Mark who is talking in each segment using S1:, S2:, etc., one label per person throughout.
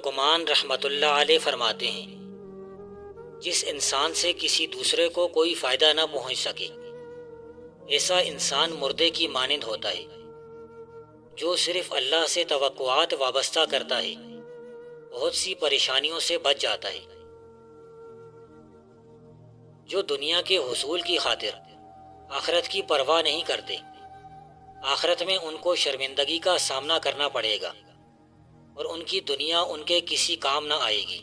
S1: لقمان رحمۃ اللہ علیہ فرماتے ہیں، جس انسان سے کسی دوسرے کو کوئی فائدہ نہ پہنچ سکے ایسا انسان مردے کی مانند ہوتا ہے۔ جو صرف اللہ سے توقعات وابستہ کرتا ہے بہت سی پریشانیوں سے بچ جاتا ہے۔ جو دنیا کے حصول کی خاطر آخرت کی پرواہ نہیں کرتے، آخرت میں ان کو شرمندگی کا سامنا کرنا پڑے گا اور ان کی دنیا ان کے کسی کام نہ آئے گی۔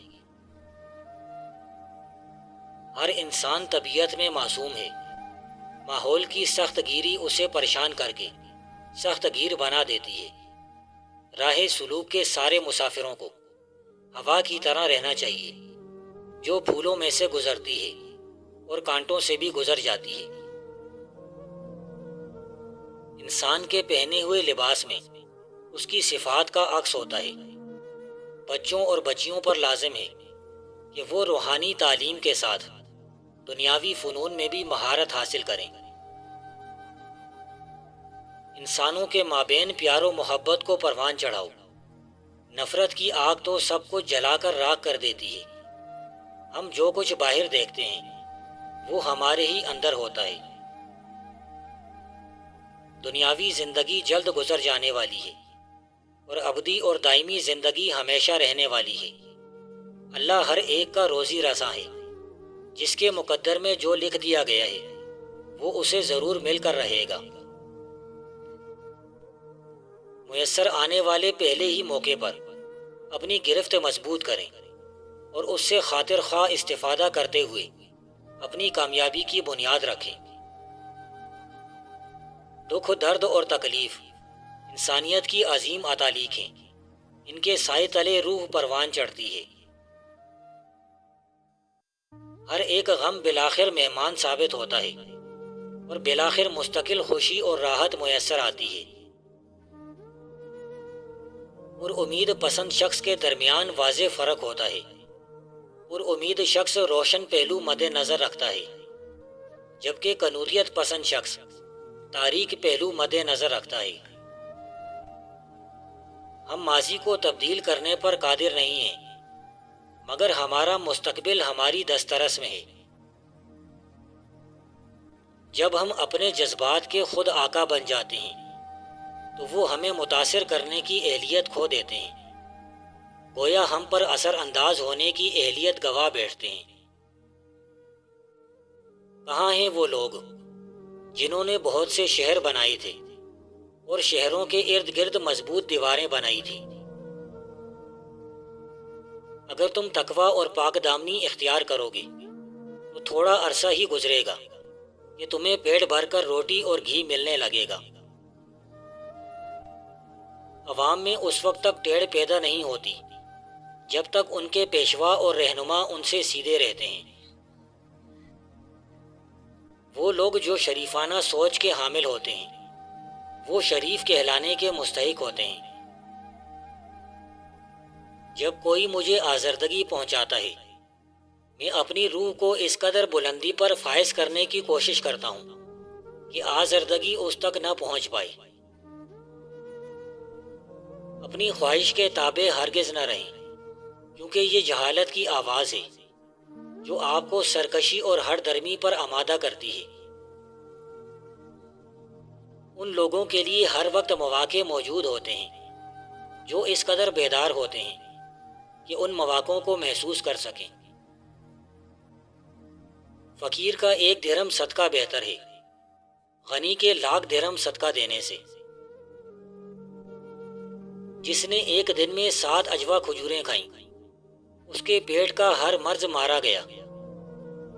S1: ہر انسان طبیعت میں معصوم ہے، ماحول کی سخت گیری اسے پریشان کر کے سخت گیر بنا دیتی ہے۔ راہ سلوک کے سارے مسافروں کو ہوا کی طرح رہنا چاہیے، جو پھولوں میں سے گزرتی ہے اور کانٹوں سے بھی گزر جاتی ہے۔ انسان کے پہنے ہوئے لباس میں اس کی صفات کا عکس ہوتا ہے۔ بچوں اور بچیوں پر لازم ہے کہ وہ روحانی تعلیم کے ساتھ دنیاوی فنون میں بھی مہارت حاصل کریں۔ انسانوں کے مابین پیار و محبت کو پروان چڑھاؤ۔ نفرت کی آگ تو سب کو جلا کر راکھ کر دیتی ہے۔ ہم جو کچھ باہر دیکھتے ہیں وہ ہمارے ہی اندر ہوتا ہے۔ دنیاوی زندگی جلد گزر جانے والی ہے اور ابدی اور دائمی زندگی ہمیشہ رہنے والی ہے۔ اللہ ہر ایک کا روزی رساں ہے۔ جس کے مقدر میں جو لکھ دیا گیا ہے وہ اسے ضرور مل کر رہے گا۔ میسر آنے والے پہلے ہی موقع پر اپنی گرفت مضبوط کریں اور اس سے خاطر خواہ استفادہ کرتے ہوئے اپنی کامیابی کی بنیاد رکھیں۔ دکھ، درد اور تکلیف انسانیت کی عظیم اتالیق ہیں۔ ان کے سائے تلے روح پروان چڑھتی ہے۔ ہر ایک غم بالآخر مہمان ثابت ہوتا ہے اور بالآخر مستقل خوشی اور راحت میسر آتی ہے۔ اور امید پسند شخص کے درمیان واضح فرق ہوتا ہے۔ اور امید شخص روشن پہلو مد نظر رکھتا ہے، جبکہ کنوریت پسند شخص تاریک پہلو مد نظر رکھتا ہے۔ ہم ماضی کو تبدیل کرنے پر قادر نہیں ہیں، مگر ہمارا مستقبل ہماری دسترس میں ہے۔ جب ہم اپنے جذبات کے خود آقا بن جاتے ہیں تو وہ ہمیں متاثر کرنے کی اہلیت کھو دیتے ہیں، گویا ہم پر اثر انداز ہونے کی اہلیت گوا بیٹھتے ہیں۔ کہاں ہیں وہ لوگ جنہوں نے بہت سے شہر بنائے تھے اور شہروں کے ارد گرد مضبوط دیواریں بنائی تھیں؟ اگر تم تقویٰ اور پاک دامنی اختیار کرو گے تو تھوڑا عرصہ ہی گزرے گا کہ تمہیں پیٹ بھر کر روٹی اور گھی ملنے لگے گا۔ عوام میں اس وقت تک ٹیڑھ پیدا نہیں ہوتی جب تک ان کے پیشوا اور رہنما ان سے سیدھے رہتے ہیں۔ وہ لوگ جو شریفانہ سوچ کے حامل ہوتے ہیں وہ شریف کہلانے کے مستحق ہوتے ہیں۔ جب کوئی مجھے آزردگی پہنچاتا ہے میں اپنی روح کو اس قدر بلندی پر فائز کرنے کی کوشش کرتا ہوں کہ آزردگی اس تک نہ پہنچ پائے۔ اپنی خواہش کے تابع ہرگز نہ رہیں، کیونکہ یہ جہالت کی آواز ہے جو آپ کو سرکشی اور ہر درمی پر آمادہ کرتی ہے۔ ان لوگوں کے لیے ہر وقت مواقع موجود ہوتے ہیں جو اس قدر بیدار ہوتے ہیں کہ ان مواقعوں کو محسوس کر سکیں۔ فقیر کا 1 درہم صدقہ بہتر ہے غنی کے 1,00,000 درہم صدقہ دینے سے۔ جس نے ایک دن میں 7 اجوا کھجوریں کھائیں اس کے پیٹ کا ہر مرض مارا گیا۔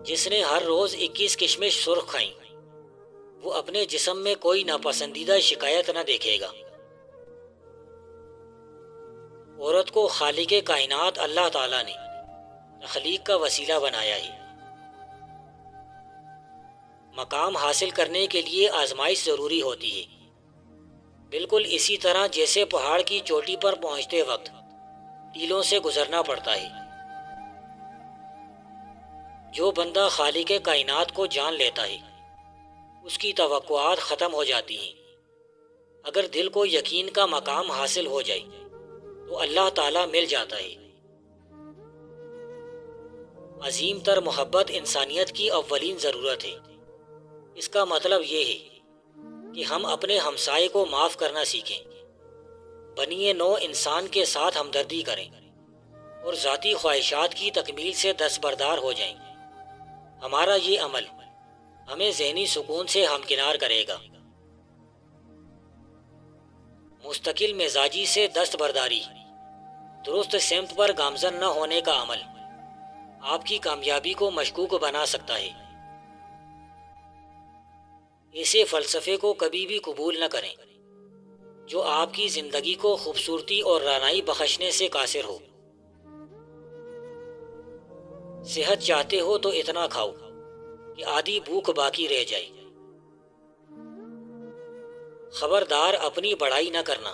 S1: جس نے ہر روز 21 کشمش سرخ کھائیں وہ اپنے جسم میں کوئی ناپسندیدہ شکایت نہ دیکھے گا۔ عورت کو خالق کائنات اللہ تعالیٰ نے تخلیق کا وسیلہ بنایا ہے۔ مقام حاصل کرنے کے لیے آزمائش ضروری ہوتی ہے، بالکل اسی طرح جیسے پہاڑ کی چوٹی پر پہنچتے وقت ٹیلوں سے گزرنا پڑتا ہے۔ جو بندہ خالق کائنات کو جان لیتا ہے اس کی توقعات ختم ہو جاتی ہیں۔ اگر دل کو یقین کا مقام حاصل ہو جائے تو اللہ تعالیٰ مل جاتا ہے۔ عظیم تر محبت انسانیت کی اولین ضرورت ہے۔ اس کا مطلب یہ ہے کہ ہم اپنے ہمسائے کو معاف کرنا سیکھیں، بنی نوع انسان کے ساتھ ہمدردی کریں اور ذاتی خواہشات کی تکمیل سے دستبردار ہو جائیں۔ ہمارا یہ عمل ہمیں ذہنی سکون سے ہمکنار کرے گا۔ مستقل مزاجی سے دستبرداری، درست سمت پر گامزن نہ ہونے کا عمل آپ کی کامیابی کو مشکوک بنا سکتا ہے۔ ایسے فلسفے کو کبھی بھی قبول نہ کریں جو آپ کی زندگی کو خوبصورتی اور رعنائی بخشنے سے قاصر ہو۔ صحت چاہتے ہو تو اتنا کھاؤ کہ آدھی بھوک باقی رہ جائے۔ خبردار اپنی بڑائی نہ کرنا،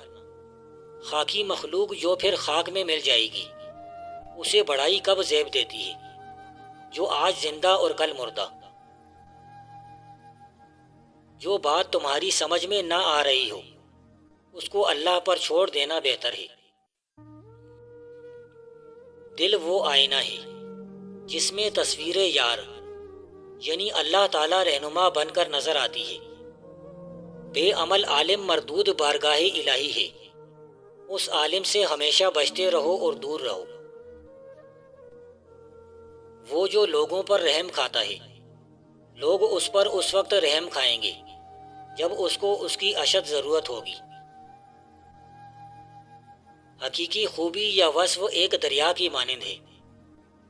S1: خاکی مخلوق جو پھر خاک میں مل جائے گی، اسے بڑائی کب زیب دیتی ہے جو آج زندہ اور کل مردہ۔ جو بات تمہاری سمجھ میں نہ آ رہی ہو اس کو اللہ پر چھوڑ دینا بہتر ہے۔ دل وہ آئینہ ہے جس میں تصویر یار یعنی اللہ تعالی رہنما بن کر نظر آتی ہے۔ بے عمل عالم مردود بارگاہ الہی ہے، اس عالم سے ہمیشہ بچتے رہو اور دور رہو۔ وہ جو لوگوں پر رحم کھاتا ہے، لوگ اس پر اس وقت رحم کھائیں گے جب اس کو اس کی اشد ضرورت ہوگی۔ حقیقی خوبی یا وصف ایک دریا کی مانند ہے،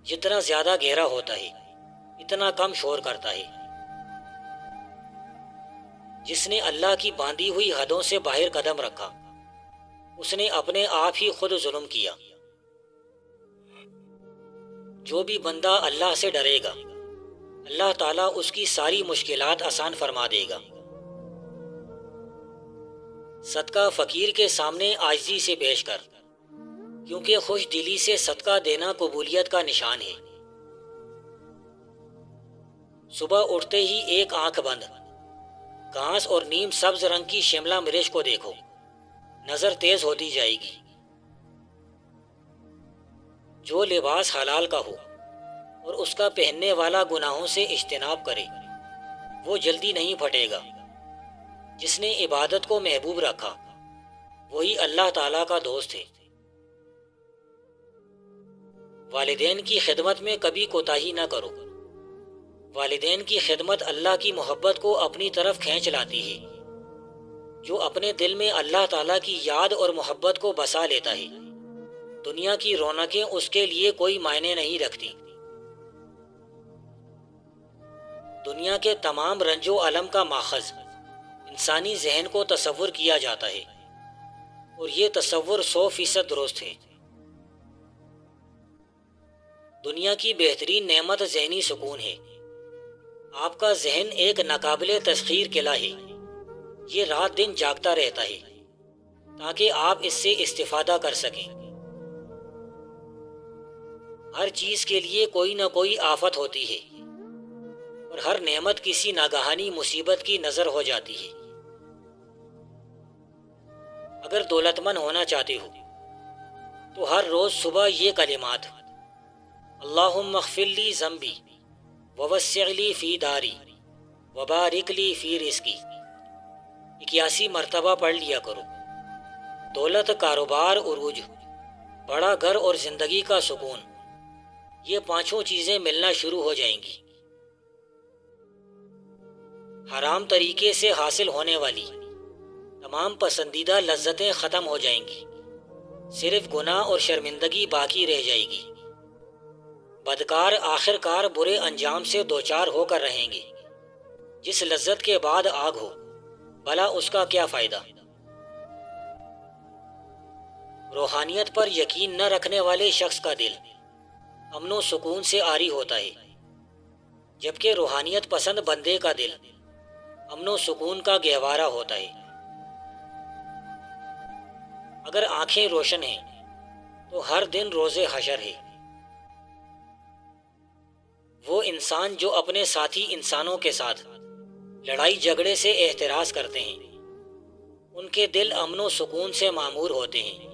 S1: جتنا زیادہ گہرا ہوتا ہے اتنا کم شور کرتا ہے۔ جس نے اللہ کی باندھی ہوئی حدوں سے باہر قدم رکھا اس نے اپنے آپ ہی خود ظلم کیا۔ جو بھی بندہ اللہ سے ڈرے گا اللہ تعالیٰ اس کی ساری مشکلات آسان فرما دے گا۔ صدقہ فقیر کے سامنے عاجزی سے پیش کر، کیونکہ خوش دلی سے صدقہ دینا قبولیت کا نشان ہے۔ صبح اٹھتے ہی ایک آنکھ بند گھاس اور نیم سبز رنگ کی شملہ مرچ کو دیکھو، نظر تیز ہوتی جائے گی۔ جو لباس حلال کا ہو اور اس کا پہننے والا گناہوں سے اجتناب کرے وہ جلدی نہیں پھٹے گا۔ جس نے عبادت کو محبوب رکھا وہی اللہ تعالیٰ کا دوست ہے۔ والدین کی خدمت میں کبھی کوتاہی نہ کرو۔ والدین کی خدمت اللہ کی محبت کو اپنی طرف کھینچ لاتی ہے۔ جو اپنے دل میں اللہ تعالیٰ کی یاد اور محبت کو بسا لیتا ہے دنیا کی رونقیں اس کے لیے کوئی معنی نہیں رکھتی۔ دنیا کے تمام رنج و الم کا ماخذ انسانی ذہن کو تصور کیا جاتا ہے، اور یہ تصور 100% درست ہے۔ دنیا کی بہترین نعمت ذہنی سکون ہے۔ آپ کا ذہن ایک ناقابل تسخیر قلعہ ہے، یہ رات دن جاگتا رہتا ہے تاکہ آپ اس سے استفادہ کر سکیں۔ ہر چیز کے لیے کوئی نہ کوئی آفت ہوتی ہے اور ہر نعمت کسی ناگہانی مصیبت کی نظر ہو جاتی ہے۔ اگر دولت مند ہونا چاہتے ہو تو ہر روز صبح یہ کلمات اللہم اغفر لی ذنبی ووسع لی فی داری وبارک لی فی رزقی 81 مرتبہ پڑھ لیا کرو۔ دولت، کاروبار، عروج، بڑا گھر اور زندگی کا سکون، یہ پانچوں چیزیں ملنا شروع ہو جائیں گی۔ حرام طریقے سے حاصل ہونے والی تمام پسندیدہ لذتیں ختم ہو جائیں گی، صرف گناہ اور شرمندگی باقی رہ جائے گی۔ بدکار آخر کار برے انجام سے دوچار ہو کر رہیں گے۔ جس لذت کے بعد آگ ہو بھلا اس کا کیا فائدہ؟ روحانیت پر یقین نہ رکھنے والے شخص کا دل امن و سکون سے عاری ہوتا ہے، جبکہ روحانیت پسند بندے کا دل امن و سکون کا گہوارہ ہوتا ہے۔ اگر آنکھیں روشن ہیں تو ہر دن روز حشر ہے۔ وہ انسان جو اپنے ساتھی انسانوں کے ساتھ لڑائی جھگڑے سے احتراز کرتے ہیں ان کے دل امن و سکون سے معمور ہوتے ہیں۔